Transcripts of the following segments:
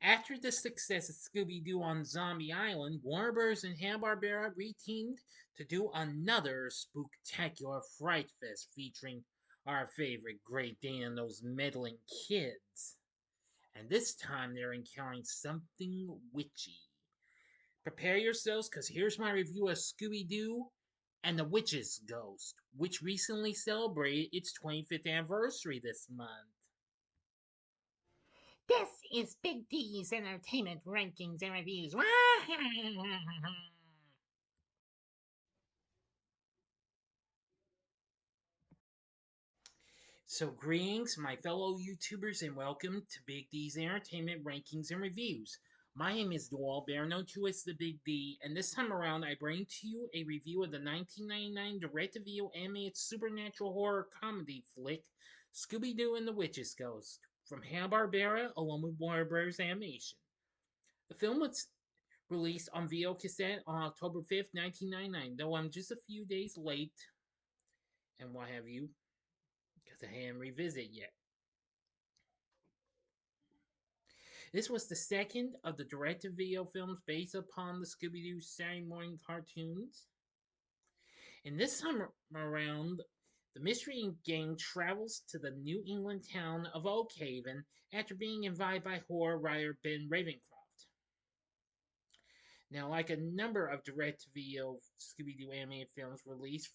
After the success of Scooby-Doo on Zombie Island, Warner Bros. And Hanna-Barbera reteamed to do another spooktacular Fright Fest featuring our favorite Great Dane and those meddling kids. And this time they're encountering something witchy. Prepare yourselves, because here's my review of Scooby-Doo and the Witch's Ghost, which recently celebrated its 25th anniversary this month. This is Big D's Entertainment Rankings and Reviews. So, greetings, my fellow YouTubers, and welcome to Big D's Entertainment Rankings and Reviews. My name is Doyle, better known to as the Big D, and this time around I bring to you a review of the 1999 direct-to-video animated supernatural horror comedy flick, Scooby-Doo and the Witch's Ghost, from Hanna-Barbera along with Warner Bros. Animation. The film was released on video cassette on October 5th, 1999, though I'm just a few days late and what have you, because I hadn't revisited yet. This was the second of the direct-to-video films based upon the Scooby-Doo Saturday morning cartoons. And this time around, the mystery gang travels to the New England town of Oakhaven after being invited by horror writer Ben Ravencroft. Now, like a number of direct-to-video Scooby-Doo animated films released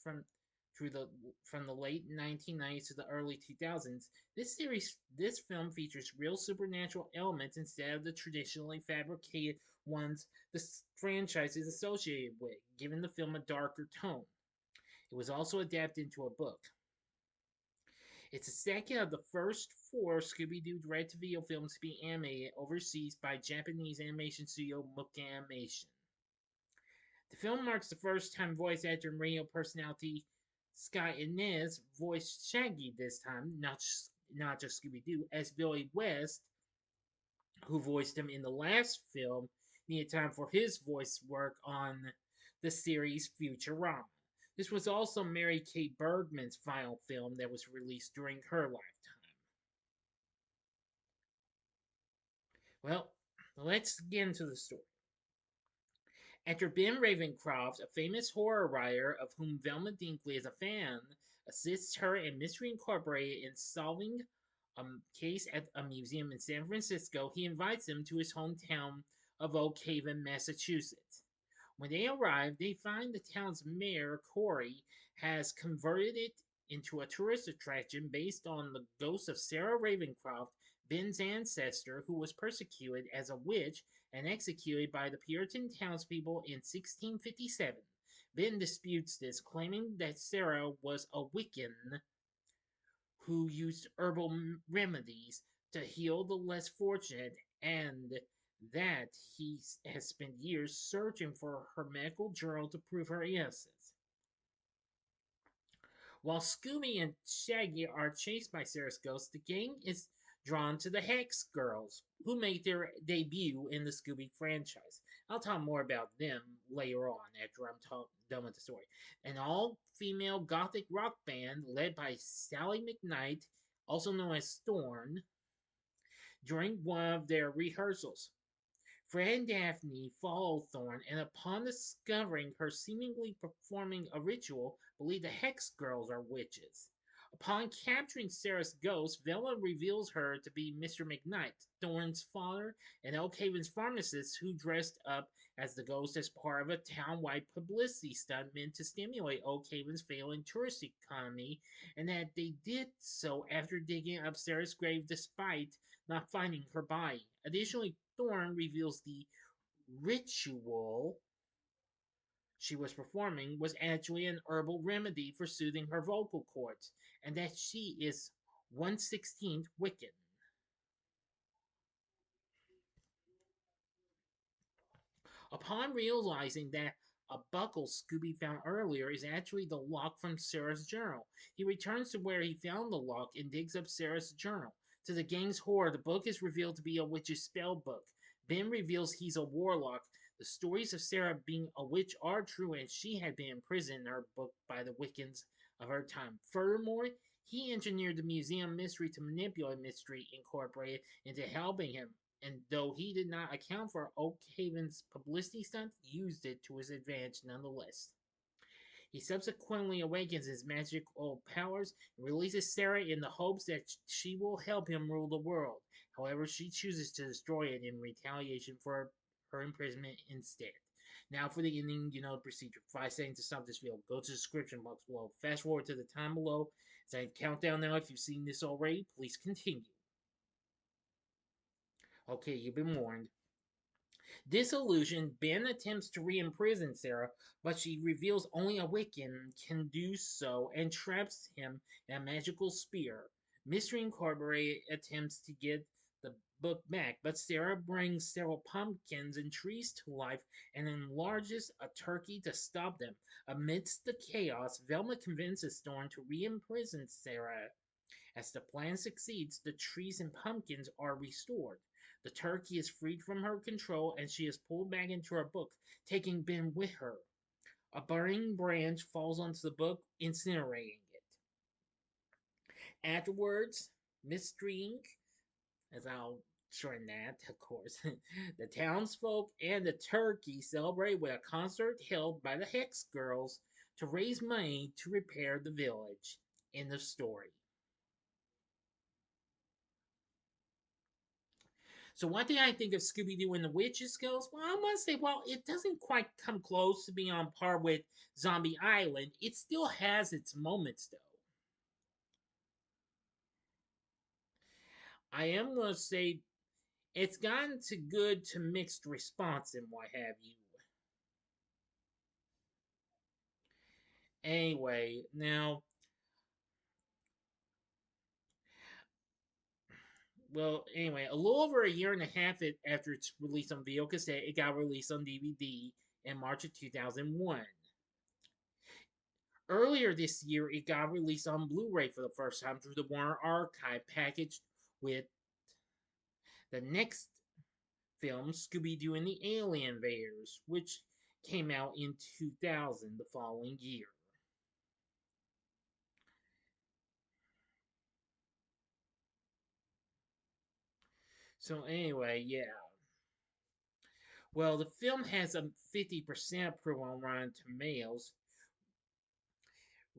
through the from the late 1990s to the early 2000s, this film features real supernatural elements instead of the traditionally fabricated ones the franchise is associated with, giving the film a darker tone. It was also adapted into a book. It's the second of the first four Scooby-Doo direct-to-video films to be animated overseas by Japanese animation studio Muka Animation. The film marks the first time voice actor and radio personality Scott Inez voiced Shaggy this time, not just Scooby-Doo, as Billy West, who voiced him in the last film, needed time for his voice work on the series Futurama. This was also Mary Kay Bergman's final film that was released during her lifetime. Well, let's get into the story. Actor Ben Ravencroft, a famous horror writer of whom Velma Dinkley is a fan, assists her and Mystery Incorporated in solving a case at a museum in San Francisco. He invites them to his hometown of Oak Haven, Massachusetts. When they arrive, they find the town's mayor, Corey, has converted it into a tourist attraction based on the ghost of Sarah Ravencroft, Ben's ancestor, who was persecuted as a witch and executed by the Puritan townspeople in 1657. Ben disputes this, claiming that Sarah was a Wiccan who used herbal remedies to heal the less fortunate, and that he has spent years searching for her medical journal to prove her innocence. While Scooby and Shaggy are chased by Sarah's ghost, the gang is drawn to the Hex Girls, who make their debut in the Scooby franchise. I'll talk more about them later on after I'm done with the story. An all female gothic rock band led by Sally McKnight, also known as Thorn, during one of their rehearsals. Fred and Daphne follow Thorn, and upon discovering her seemingly performing a ritual, believe the Hex Girls are witches. Upon capturing Sarah's ghost, Velma reveals her to be Mr. McKnight, Thorn's father, and Oakhaven's pharmacist who dressed up as the ghost as part of a town-wide publicity stunt meant to stimulate Oakhaven's failing tourist economy, and that they did so after digging up Sarah's grave despite not finding her body. Additionally, Thorn reveals the ritual she was performing was actually an herbal remedy for soothing her vocal cords, and that she is 1/16th Wiccan. Upon realizing that a buckle Scooby found earlier is actually the lock from Sarah's journal, he returns to where he found the lock and digs up Sarah's journal. To the gang's horror, the book is revealed to be a witch's spell book. Ben reveals he's a warlock. The stories of Sarah being a witch are true, and she had been imprisoned in her book by the Wiccans of her time. Furthermore, he engineered the museum mystery to manipulate Mystery Incorporated into helping him. and though he did not account for Oakhaven's publicity stunt, used it to his advantage nonetheless. He subsequently awakens his magical powers and releases Sarah in the hopes that she will help him rule the world. However, she chooses to destroy it in retaliation for her imprisonment instead. Now for the ending, you know the procedure. 5 seconds to stop this video. Go to the description box below. Fast forward to the time below. As I count down now, if you've seen this already, please continue. Okay, you've been warned. Disillusioned, Ben attempts to re-imprison Sarah, but she reveals only a Wiccan can do so and traps him in a magical spear. Mystery Incorporated attempts to get the book back, but Sarah brings several pumpkins and trees to life and enlarges a turkey to stop them. Amidst the chaos, Velma convinces Thorn to re-imprison Sarah. As the plan succeeds, the trees and pumpkins are restored. The turkey is freed from her control and she is pulled back into her book, taking Ben with her. A burning branch falls onto the book, incinerating it. Afterwards, Mystery Inc., as I'll shorten that, of course, the townsfolk and the turkey celebrate with a concert held by the Hex Girls to raise money to repair the village. End of story. So what did I think of Scooby-Doo and the Witches goes? Well, I must say, well, it doesn't quite come close to being on par with Zombie Island. It still has its moments, though. I am going to say it's gotten to good to mixed response and what have you. Anyway, now, well, anyway, a little over a year and a half after its release on video cassette, it got released on DVD in March of 2001. Earlier this year, it got released on Blu ray for the first time through the Warner Archive, packaged with the next film, Scooby Doo and the Alien Invaders, which came out in 2000, the following year. So, anyway, yeah. Well, the film has a 50% approval on Rotten Tomatoes.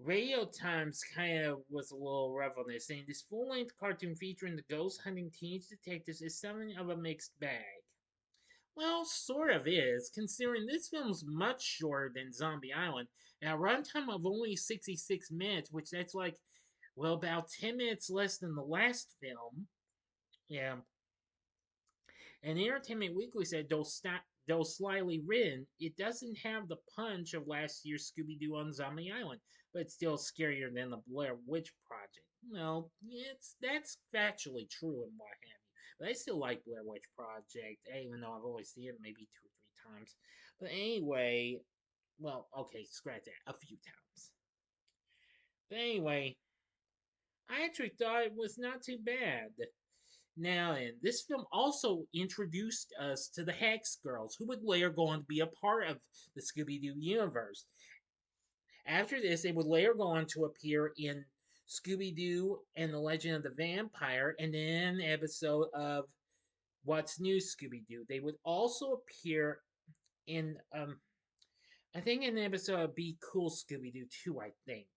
Radio Times kind of was a little rough on this, saying this full length cartoon featuring the ghost hunting teenage detectives is something of a mixed bag. Well, sort of is, considering this film's much shorter than Zombie Island, and a runtime of only 66 minutes, which that's like, well, about 10 minutes less than the last film. Yeah. And Entertainment Weekly said, though slyly written, it doesn't have the punch of last year's Scooby Doo on Zombie Island, but it's still scarier than the Blair Witch Project. Well, that's factually true and what have you. But I still like Blair Witch Project, even though I've only seen it maybe 2 or 3 times. But anyway, well, okay, scratch that, a few times. But anyway, I actually thought it was not too bad. Now, and this film also introduced us to the Hex Girls, who would later go on to be a part of the Scooby Doo universe. After this, they would later go on to appear in Scooby Doo and the Legend of the Vampire, and then an episode of What's New Scooby Doo. They would also appear in, I think, an episode of Be Cool Scooby Doo too, I think.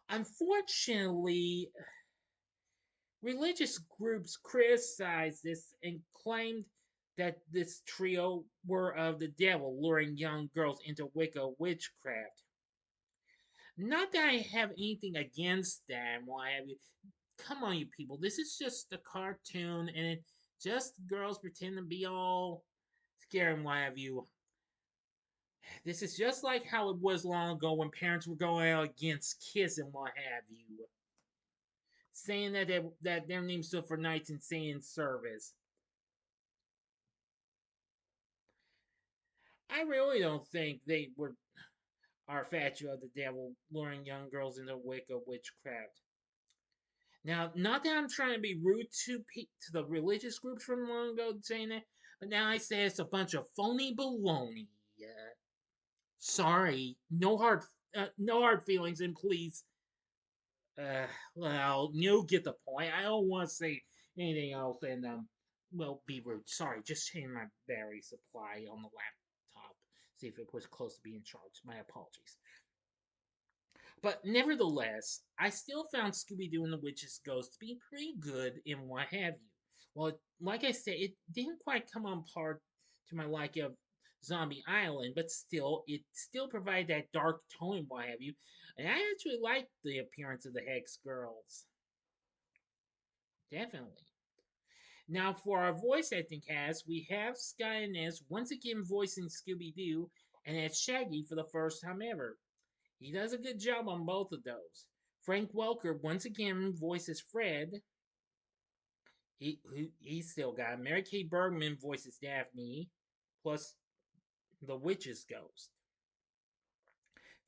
Unfortunately, religious groups criticized this and claimed that this trio were of the devil, luring young girls into Wicca witchcraft. Not that I have anything against that, why have you? Come on, you people. This is just a cartoon, and it just girls pretend to be all scared and what have you. This is just like how it was long ago when parents were going out against kids and what have you, saying that their name stood for Knights in Satan's service. I really don't think they were our statue of the devil luring young girls into Wicca witchcraft. Now, not that I'm trying to be rude to the religious groups from long ago saying that, but now I say it's a bunch of phony baloney. Sorry, no hard feelings, and please, well, you get the point. I don't want to say anything else, and well, be rude. Sorry, just changed my battery supply on the laptop. See if it was close to being charged. My apologies. But nevertheless, I still found Scooby Doo and the Witch's Ghost to be pretty good and what have you. Well, like I said, it didn't quite come on par to my like of Zombie Island, but still, it still provided that dark tone and what have you. And I actually liked the appearance of the Hex Girls. Definitely. Now, for our voice acting cast, we have Sky Inez once again voicing Scooby Doo, and as Shaggy for the first time ever. He does a good job on both of those. Frank Welker once again voices Fred. He's still got Mary Kay Bergman voices Daphne, plus the Witch's Ghost.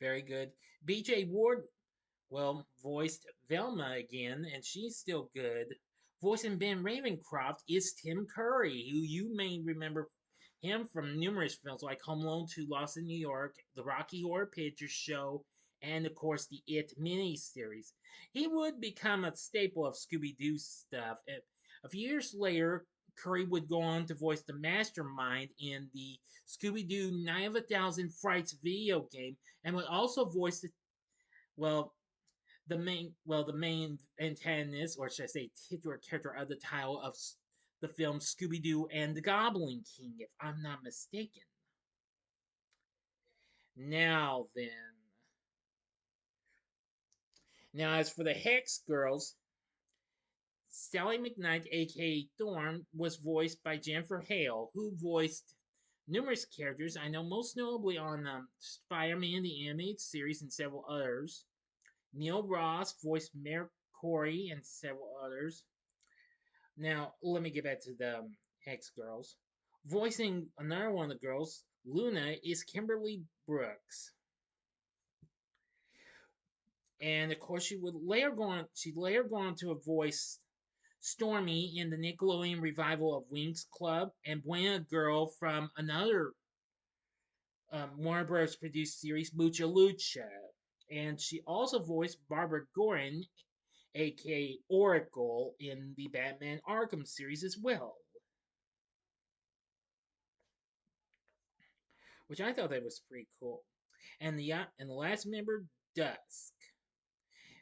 Very good. B.J. Ward, well, voiced Velma again, and she's still good. Voicing Ben Ravencroft is Tim Curry, who you may remember him from numerous films like Home Alone 2, Lost in New York, The Rocky Horror Picture Show, and of course the It miniseries. He would become a staple of Scooby Doo stuff. A few years later, Curry would go on to voice the mastermind in the Scooby Doo Night of a Thousand Frights video game, and would also voice well, the main antagonist, or should I say titular character of the title of the film Scooby Doo and the Goblin King, if I'm not mistaken. Now then, now as for the Hex Girls, Sally McKnight, aka Thorn, was voiced by Jennifer Hale, who voiced numerous characters. I know most notably on Spider-Man the animated series and several others. Neil Ross voiced Mayor Corey and several others. Now, let me get back to the Hex Girls. Voicing another one of the girls, Luna, is Kimberly Brooks. And of course, she'd later go on to voice Stormy in the Nickelodeon revival of Winx Club and Buena Girl from another Warner Bros. Produced series, Mucha Lucha. And she also voiced Barbara Gordon, aka Oracle, in the Batman Arkham series as well. Which I thought that was pretty cool. And the last member, Dusk,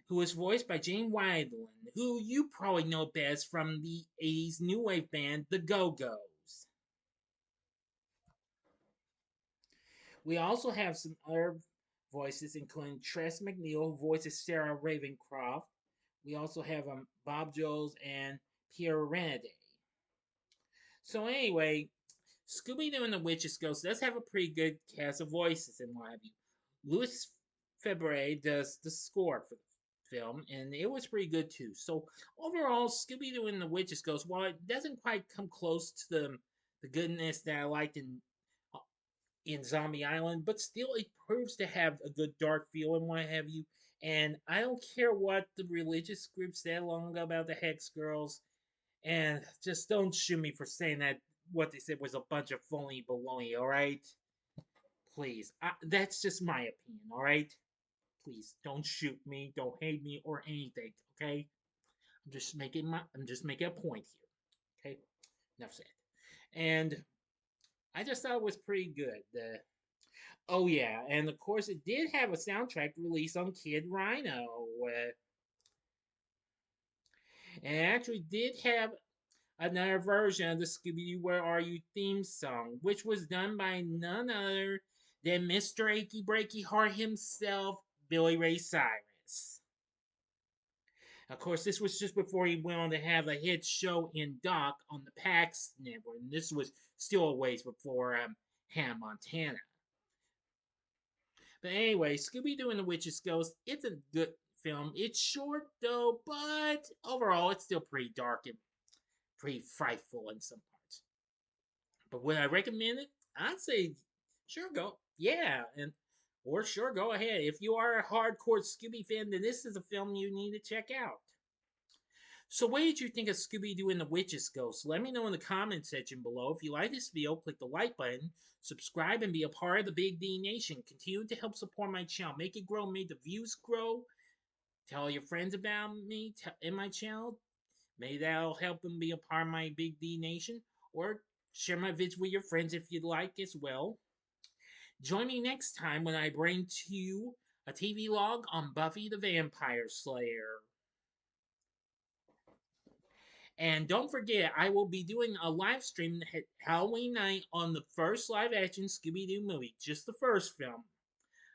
who was voiced by Jane Wiedlin, who you probably know best from the 80s new wave band The Go-Go's. We also have some other voices, including Tress MacNeille, who voices Sarah Ravencroft. We also have Bob Jones and Pierre Renaday. So anyway, Scooby-Doo and the Witch's Ghost does have a pretty good cast of voices and what have you. Louis Febvre does the score for the film, and it was pretty good too. So overall, Scooby-Doo and the Witch's Ghost, while it doesn't quite come close to the goodness that I liked in Zombie Island, but still it proves to have a good dark feel and what have you. And I don't care what the religious group said long ago about the Hex Girls, and just don't shoot me for saying that what they said was a bunch of phony baloney, alright? Please. That's just my opinion, alright? Please don't shoot me, don't hate me, or anything, okay? I'm just making a point here. Okay? Enough said. And I just thought it was pretty good. Oh yeah, and of course it did have a soundtrack released on Kid Rhino. And it actually did have another version of the Scooby Doo Where Are You theme song, which was done by none other than Mr. Achy Breaky Heart himself, Billy Ray Cyrus. Of course, this was just before he went on to have a hit show in Doc on the PAX network, and this was still a ways before Hannah Montana. But anyway, Scooby Doo and the Witch's Ghost, it's a good film. It's short though, but overall, it's still pretty dark and pretty frightful in some parts. But would I recommend it? I'd say sure go. Yeah, or sure go ahead. If you are a hardcore Scooby fan, then this is a film you need to check out. So what did you think of Scooby-Doo and the Witch's Ghost? Let me know in the comment section below. If you like this video, click the like button, subscribe, and be a part of the Big D Nation. Continue to help support my channel. Make it grow, make the views grow. Tell your friends about me and my channel. Maybe that'll help them be a part of my Big D Nation, or share my vids with your friends if you'd like as well. Join me next time when I bring to you a TV log on Buffy the Vampire Slayer. And don't forget, I will be doing a live stream Halloween night on the first live action Scooby Doo movie, just the first film.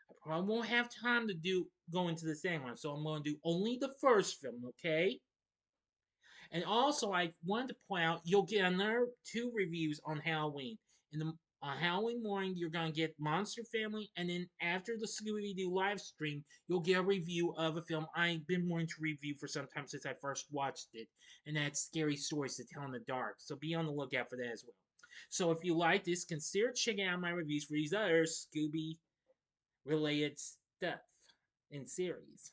I probably won't have time to go into the second one, so I'm going to do only the first film, okay? And also, I wanted to point out you'll get another two reviews on Halloween. In the On Halloween morning, you're gonna get Monster Family, and then after the Scooby Doo live stream, you'll get a review of a film I've been wanting to review for some time since I first watched it, and that's Scary Stories to Tell in the Dark. So be on the lookout for that as well. So if you like this, consider checking out my reviews for these other Scooby related stuff in series.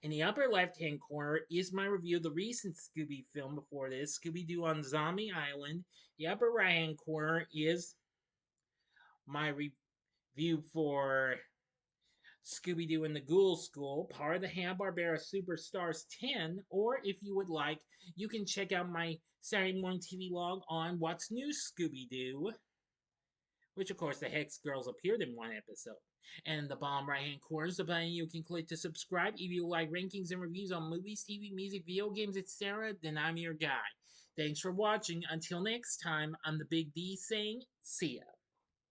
In the upper left hand corner is my review of the recent Scooby film before this, Scooby Doo on Zombie Island. The upper right hand corner is my review for Scooby Doo and the Ghoul School, part of the Hanna-Barbera Superstars 10, or if you would like, you can check out my Saturday morning TV log on What's New Scooby Doo, which of course the Hex Girls appeared in one episode. And in the bottom right hand corner is the button you can click to subscribe. If you like rankings and reviews on movies, TV, music, video games, etc., then I'm your guy. Thanks for watching. Until next time, I'm the Big D saying, see ya.